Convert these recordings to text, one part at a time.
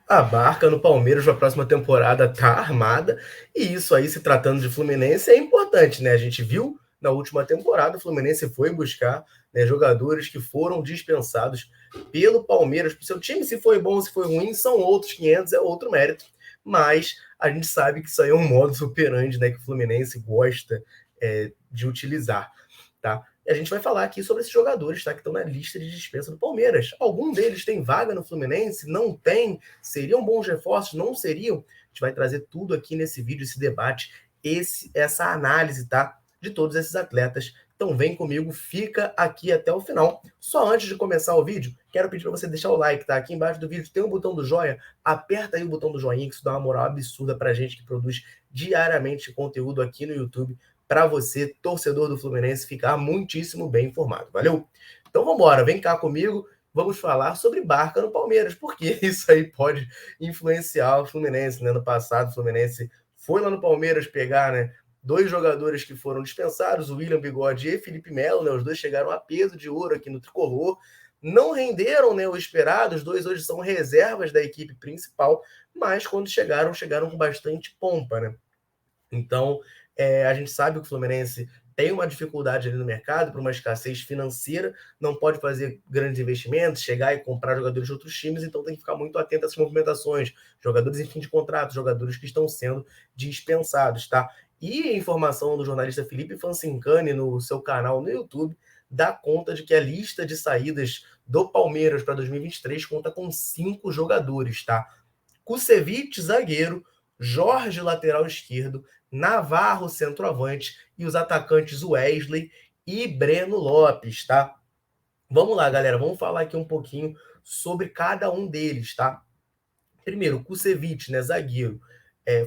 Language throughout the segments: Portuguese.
A barca no Palmeiras para a próxima temporada tá armada, e isso aí, se tratando de Fluminense, é importante, né? A gente viu na última temporada, o Fluminense foi buscar, né, jogadores que foram dispensados pelo Palmeiras. Para o seu time, se foi bom, se foi ruim, são outros 500, é outro mérito. Mas a gente sabe que isso aí é um modus operandi, né, que o Fluminense gosta de utilizar, tá? E a gente vai falar aqui sobre esses jogadores, tá, que estão na lista de dispensa do Palmeiras. Algum deles tem vaga no Fluminense? Não tem? Seriam bons reforços? Não seriam? A gente vai trazer tudo aqui nesse vídeo, esse debate, essa análise, tá, de todos esses atletas. Então vem comigo, fica aqui até o final. Só antes de começar o vídeo, quero pedir para você deixar o like, tá? Aqui embaixo do vídeo tem um botão do joinha, aperta aí o botão do joinha, que isso dá uma moral absurda pra gente que produz diariamente conteúdo aqui no YouTube, para você, torcedor do Fluminense, ficar muitíssimo bem informado. Valeu? Então vamos embora, vem cá comigo, vamos falar sobre barca no Palmeiras, porque isso aí pode influenciar o Fluminense, né? No passado, o Fluminense foi lá no Palmeiras pegar, né, dois jogadores que foram dispensados, o William Bigode e Felipe Melo, né? Os dois chegaram a peso de ouro aqui no Tricolor, não renderam, né, o esperado, os dois hoje são reservas da equipe principal, mas quando chegaram com bastante pompa, né? Então, a gente sabe que o Fluminense tem uma dificuldade ali no mercado, por uma escassez financeira, não pode fazer grandes investimentos, chegar e comprar jogadores de outros times, então tem que ficar muito atento a essas movimentações, jogadores em fim de contrato, jogadores que estão sendo dispensados, tá? E a informação do jornalista Felipe Fancincani no seu canal no YouTube dá conta de que a lista de saídas do Palmeiras para 2023 conta com 5 jogadores, tá? Kusevich, zagueiro, Jorge, lateral esquerdo, Navarro, centroavante, e os atacantes Wesley e Breno Lopes, tá? Vamos lá, galera, vamos falar aqui um pouquinho sobre cada um deles, tá? Primeiro, Kusevich, né, zagueiro.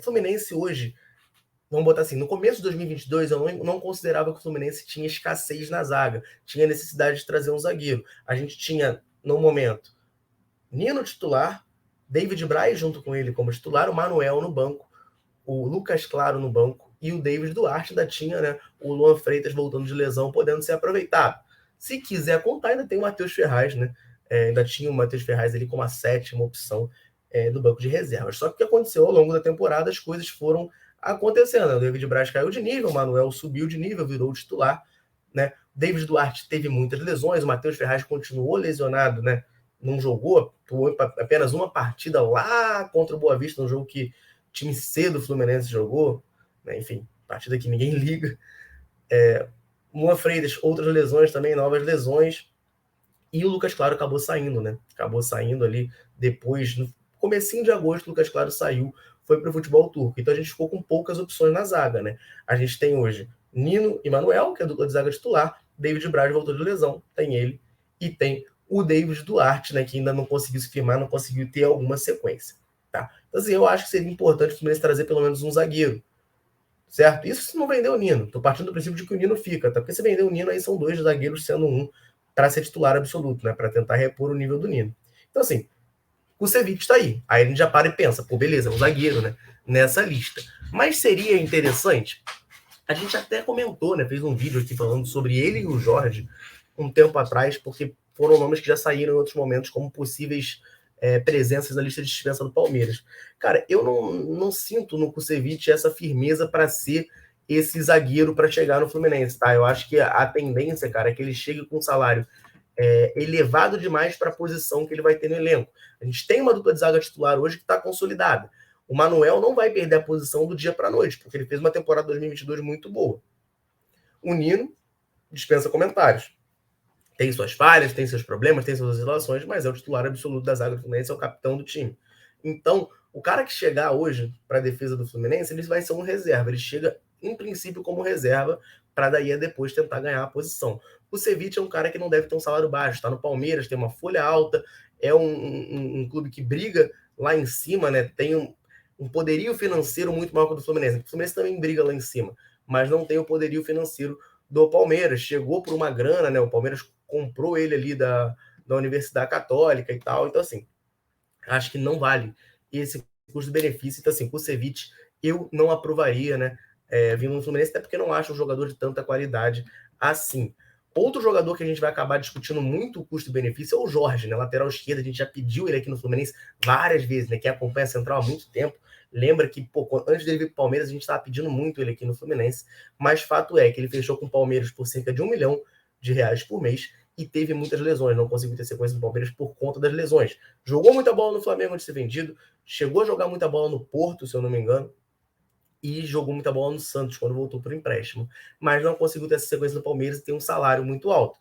Fluminense hoje, vamos botar assim, no começo de 2022 eu não considerava que o Fluminense tinha escassez na zaga, tinha necessidade de trazer um zagueiro. A gente tinha, no momento, Nino titular, David Braz junto com ele como titular, o Manuel no banco, o Lucas Claro no banco e o David Duarte ainda tinha, né, o Luan Freitas voltando de lesão, podendo ser aproveitado. Se quiser contar, ainda tem o Matheus Ferraz, né? Ainda tinha o Matheus Ferraz ali como a sétima opção do banco de reservas. Só que o que aconteceu ao longo da temporada, as coisas foram acontecendo. O David Braz caiu de nível, o Manuel subiu de nível, virou titular, né? David Duarte teve muitas lesões, o Matheus Ferraz continuou lesionado, né? Não jogou, atuou apenas uma partida lá contra o Boa Vista, um jogo que time C do Fluminense jogou, né? Enfim, partida que ninguém liga. Luan Freitas, outras lesões também, novas lesões. E o Lucas Claro acabou saindo, né? Acabou saindo ali depois, no comecinho de agosto, o Lucas Claro saiu, foi para o futebol turco. Então a gente ficou com poucas opções na zaga, né? A gente tem hoje Nino e Manuel, que é a dupla de zaga titular. David Braz voltou de lesão, tem ele. E tem o David Duarte, né? Que ainda não conseguiu se firmar, não conseguiu ter alguma sequência. Tá? Então, assim, eu acho que seria importante o Fluminense trazer pelo menos um zagueiro, certo? Isso se não vender o Nino. Tô partindo do princípio de que o Nino fica, tá? Porque se vender o Nino, aí são dois zagueiros sendo um para ser titular absoluto, né? Para tentar repor o nível do Nino. Então, assim, o Cevic está aí. Aí a gente já para e pensa, pô, beleza, um zagueiro, né? Nessa lista. Mas seria interessante. A gente até comentou, né? Fez um vídeo aqui falando sobre ele e o Jorge um tempo atrás, porque foram nomes que já saíram em outros momentos como possíveis presenças na lista de dispensa do Palmeiras. Cara, eu não sinto no Kusevich essa firmeza para ser esse zagueiro para chegar no Fluminense, tá? Eu acho que a tendência, cara, é que ele chegue com um salário elevado demais para a posição que ele vai ter no elenco. A gente tem uma dupla de zaga titular hoje que está consolidada. O Manuel não vai perder a posição do dia para a noite, porque ele fez uma temporada 2022 muito boa. O Nino dispensa comentários. Tem suas falhas, tem seus problemas, tem suas oscilações, mas é o titular absoluto da zaga do Fluminense, é o capitão do time. Então, o cara que chegar hoje para a defesa do Fluminense, ele vai ser um reserva. Ele chega, em princípio, como reserva, para daí a depois tentar ganhar a posição. O Ceviche é um cara que não deve ter um salário baixo, está no Palmeiras, tem uma folha alta, é um clube que briga lá em cima, né? Tem um poderio financeiro muito maior que o do Fluminense. O Fluminense também briga lá em cima, mas não tem o poderio financeiro do Palmeiras. Chegou por uma grana, né? O Palmeiras comprou ele ali da Universidade Católica e tal. Então, assim, acho que não vale esse custo-benefício. Então, assim, o Kusevich eu não aprovaria, né? Vindo no Fluminense, até porque não acho um jogador de tanta qualidade assim. Outro jogador que a gente vai acabar discutindo muito o custo-benefício é o Jorge, né? Lateral esquerdo, a gente já pediu ele aqui no Fluminense várias vezes, né? Quem acompanha a Central há muito tempo, lembra que, antes dele vir para o Palmeiras, a gente estava pedindo muito ele aqui no Fluminense, mas fato é que ele fechou com o Palmeiras por cerca de R$1 milhão por mês e teve muitas lesões, não conseguiu ter sequência no Palmeiras por conta das lesões. Jogou muita bola no Flamengo antes de ser vendido, chegou a jogar muita bola no Porto, se eu não me engano, e jogou muita bola no Santos quando voltou por empréstimo, mas não conseguiu ter essa sequência no Palmeiras e tem um salário muito alto.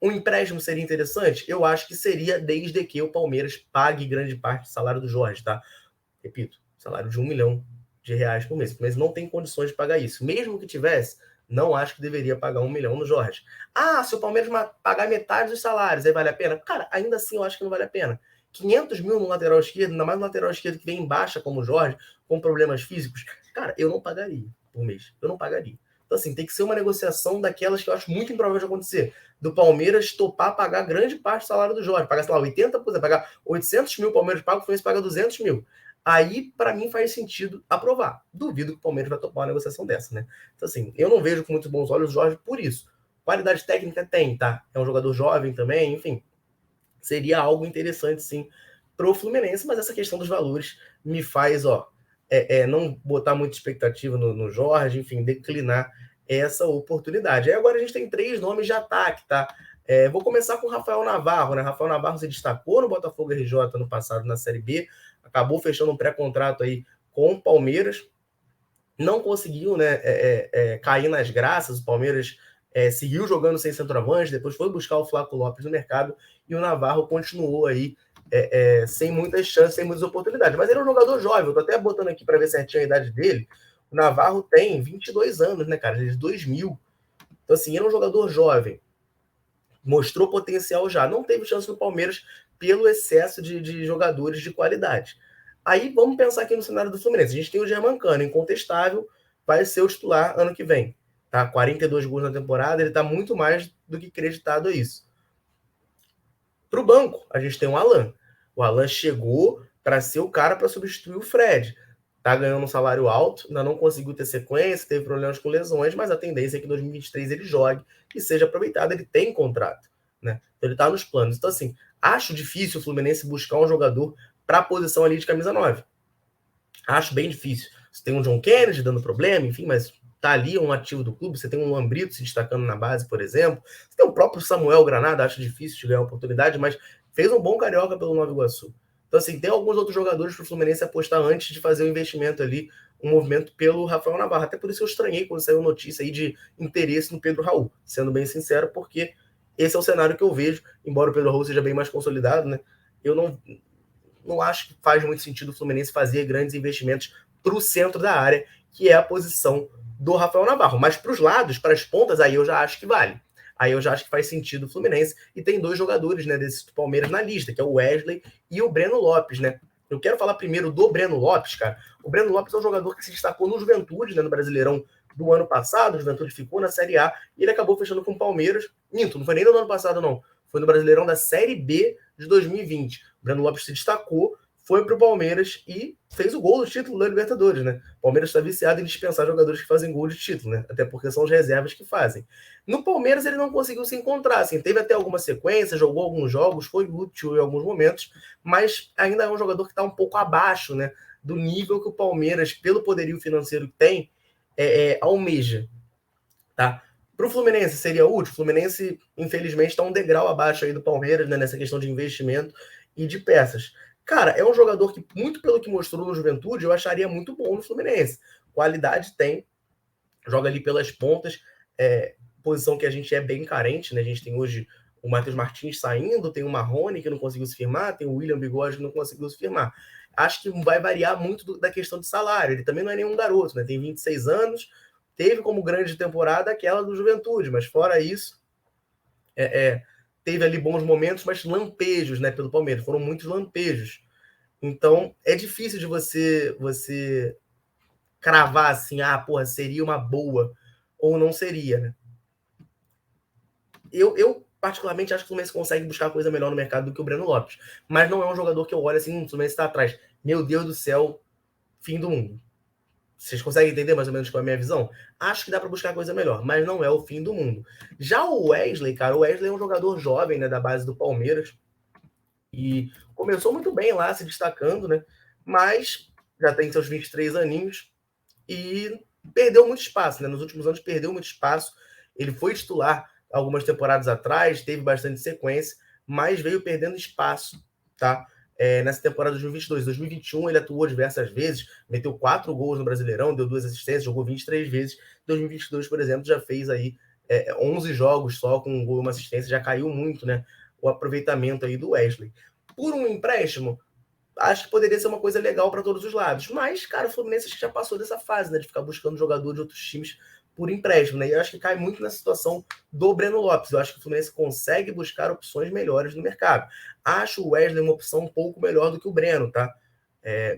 Um empréstimo seria interessante? Eu acho que seria, desde que o Palmeiras pague grande parte do salário do Jorge, tá? Repito, salário de R$1 milhão por mês. Mas não tem condições de pagar isso. Mesmo que tivesse, não acho que deveria pagar R$1 milhão no Jorge. Se o Palmeiras pagar metade dos salários, aí vale a pena? Cara, ainda assim eu acho que não vale a pena. 500 mil no lateral esquerdo, ainda mais no lateral esquerdo que vem em baixa como o Jorge, com problemas físicos, cara, eu não pagaria por mês. Eu não pagaria. Então, assim, tem que ser uma negociação daquelas que eu acho muito improvável de acontecer. Do Palmeiras topar pagar grande parte do salário do Jorge. Pagar, sei lá, 80%, pagar 800 mil, o Palmeiras paga, o Fluminense paga 200 mil. Aí, para mim, faz sentido aprovar. Duvido que o Palmeiras vai topar uma negociação dessa, né? Então, assim, eu não vejo com muito bons olhos o Jorge por isso. Qualidade técnica tem, tá? É um jogador jovem também, enfim. Seria algo interessante, sim, pro Fluminense, mas essa questão dos valores me faz, não botar muita expectativa no Jorge, enfim, declinar essa oportunidade. Aí agora a gente tem 3 nomes de ataque, tá? Vou começar com o Rafael Navarro, né? Rafael Navarro se destacou no Botafogo RJ no passado na Série B, acabou fechando um pré-contrato aí com o Palmeiras, não conseguiu, né, cair nas graças. O Palmeiras seguiu jogando sem centroavante, depois foi buscar o Flaco Lopes no mercado e o Navarro continuou aí sem muitas chances, sem muitas oportunidades. Mas ele é um jogador jovem, eu tô até botando aqui para ver certinho a idade dele. O Navarro tem 22 anos, né, cara? Ele é de 2000. Então, assim, ele é um jogador jovem. Mostrou potencial já. Não teve chance no Palmeiras pelo excesso de jogadores de qualidade. Aí vamos pensar aqui no cenário do Fluminense. A gente tem o Germancano, incontestável, vai ser o titular ano que vem. Tá? 42 gols na temporada, ele está muito mais do que acreditado a isso. Para o banco, a gente tem o Alan. O Alan chegou para ser o cara para substituir o Fred. Tá ganhando um salário alto, ainda não conseguiu ter sequência, teve problemas com lesões, mas a tendência é que em 2023 ele jogue e seja aproveitado. Ele tem contrato, né? Então ele tá nos planos. Então, assim, acho difícil o Fluminense buscar um jogador para a posição ali de camisa 9. Acho bem difícil. Você tem um John Kennedy dando problema, enfim, mas tá ali um ativo do clube. Você tem um Lambrito se destacando na base, por exemplo. Você tem o próprio Samuel Granada, acho difícil de ganhar uma oportunidade, mas fez um bom carioca pelo Nova Iguaçu. Então, assim, tem alguns outros jogadores para o Fluminense apostar antes de fazer o investimento ali, um movimento pelo Rafael Navarro. Até por isso eu estranhei quando saiu notícia aí de interesse no Pedro Raul, sendo bem sincero, porque esse é o cenário que eu vejo, embora o Pedro Raul seja bem mais consolidado, né? Eu não acho que faz muito sentido o Fluminense fazer grandes investimentos para o centro da área, que é a posição do Rafael Navarro. Mas para os lados, para as pontas, aí eu já acho que vale. Aí eu já acho que faz sentido o Fluminense. E tem 2 jogadores, né, desse Palmeiras na lista, que é o Wesley e o Breno Lopes, né? Eu quero falar primeiro do Breno Lopes, cara. O Breno Lopes é um jogador que se destacou no Juventude, né, no Brasileirão do ano passado. O Juventude ficou na Série A e ele acabou fechando com o Palmeiras. Minto, não foi nem no ano passado, não. Foi no Brasileirão da Série B de 2020. O Breno Lopes se destacou, foi para o Palmeiras e fez o gol do título da Libertadores, né? O Palmeiras está viciado em dispensar jogadores que fazem gol de título, né? Até porque são as reservas que fazem. No Palmeiras ele não conseguiu se encontrar, assim, teve até alguma sequência, jogou alguns jogos, foi útil em alguns momentos, mas ainda é um jogador que está um pouco abaixo, né, do nível que o Palmeiras, pelo poderio financeiro que tem, almeja, tá? Para o Fluminense seria útil. O Fluminense, infelizmente, está um degrau abaixo aí do Palmeiras, né, nessa questão de investimento e de peças. Cara, é um jogador que, muito pelo que mostrou no Juventude, eu acharia muito bom no Fluminense. Qualidade tem, joga ali pelas pontas, posição que a gente é bem carente, né? A gente tem hoje o Matheus Martins saindo, tem o Marrone que não conseguiu se firmar, tem o William Bigode que não conseguiu se firmar. Acho que vai variar muito da questão de salário. Ele também não é nenhum garoto, né? Tem 26 anos, teve como grande temporada aquela do Juventude, mas fora isso, teve ali bons momentos, mas lampejos, né, pelo Palmeiras. Foram muitos lampejos. Então, é difícil de você cravar assim, porra, seria uma boa ou não seria, né? Eu particularmente, acho que o Fluminense consegue buscar coisa melhor no mercado do que o Breno Lopes. Mas não é um jogador que eu olho assim, o Fluminense está atrás. Meu Deus do céu, fim do mundo. Vocês conseguem entender mais ou menos qual é a minha visão? Acho que dá para buscar coisa melhor, mas não é o fim do mundo. Já o Wesley, cara, o Wesley é um jogador jovem, né, da base do Palmeiras, e começou muito bem lá, se destacando, né? Mas já tem seus 23 aninhos e perdeu muito espaço, né? Nos últimos anos perdeu muito espaço. Ele foi titular algumas temporadas atrás, teve bastante sequência, mas veio perdendo espaço, tá? Nessa temporada de 2022, 2021 ele atuou diversas vezes, meteu 4 gols no Brasileirão, deu 2 assistências, jogou 23 vezes. 2022, por exemplo, já fez aí 11 jogos só com um gol e uma assistência, já caiu muito, né? O aproveitamento aí do Wesley. Por um empréstimo, acho que poderia ser uma coisa legal para todos os lados. Mas, cara, o Fluminense acho que já passou dessa fase, né? De ficar buscando jogador de outros times por empréstimo, né? E eu acho que cai muito na situação do Breno Lopes. Eu acho que o Fluminense consegue buscar opções melhores no mercado. Acho o Wesley uma opção um pouco melhor do que o Breno, tá?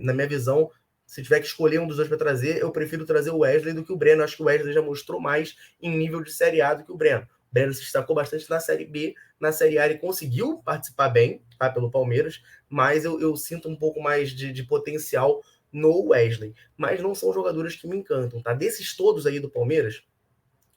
Na minha visão, se tiver que escolher um dos dois para trazer, eu prefiro trazer o Wesley do que o Breno. Acho que o Wesley já mostrou mais em nível de Série A do que o Breno. O Breno se destacou bastante na Série B, na Série A ele conseguiu participar bem, tá, pelo Palmeiras, mas eu sinto um pouco mais de potencial no Wesley. Mas não são jogadores que me encantam, tá? Desses todos aí do Palmeiras,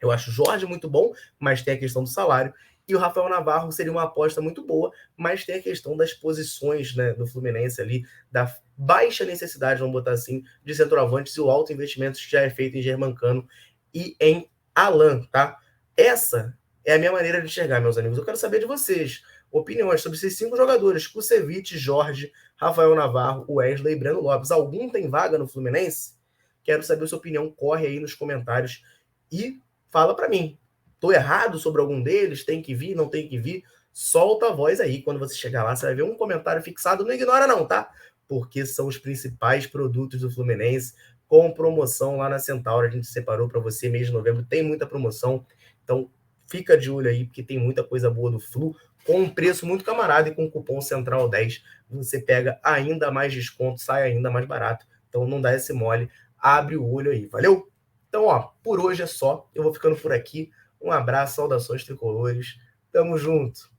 eu acho o Jorge muito bom, mas tem a questão do salário. E o Rafael Navarro seria uma aposta muito boa, mas tem a questão das posições, né, do Fluminense ali, da baixa necessidade, vamos botar assim, de centroavantes e o alto investimento que já é feito em Germancano e em Alan, tá? Essa é a minha maneira de enxergar, meus amigos. Eu quero saber de vocês opiniões sobre esses 5 jogadores: Kusevich, Jorge, Rafael Navarro, Wesley e Breno Lopes. Algum tem vaga no Fluminense? Quero saber a sua opinião. Corre aí nos comentários e fala para mim. Tô errado sobre algum deles? Tem que vir, não tem que vir? Solta a voz aí. Quando você chegar lá, você vai ver um comentário fixado. Não ignora não, tá? Porque são os principais produtos do Fluminense com promoção lá na Centauro. A gente separou para você mês de novembro. Tem muita promoção. Então, fica de olho aí, porque tem muita coisa boa do Flu, com um preço muito camarada e com o cupom Central10 você pega ainda mais desconto, sai ainda mais barato. Então não dá esse mole, abre o olho aí, valeu? Então, ó, por hoje é só. Eu vou ficando por aqui. Um abraço, saudações tricolores. Tamo junto.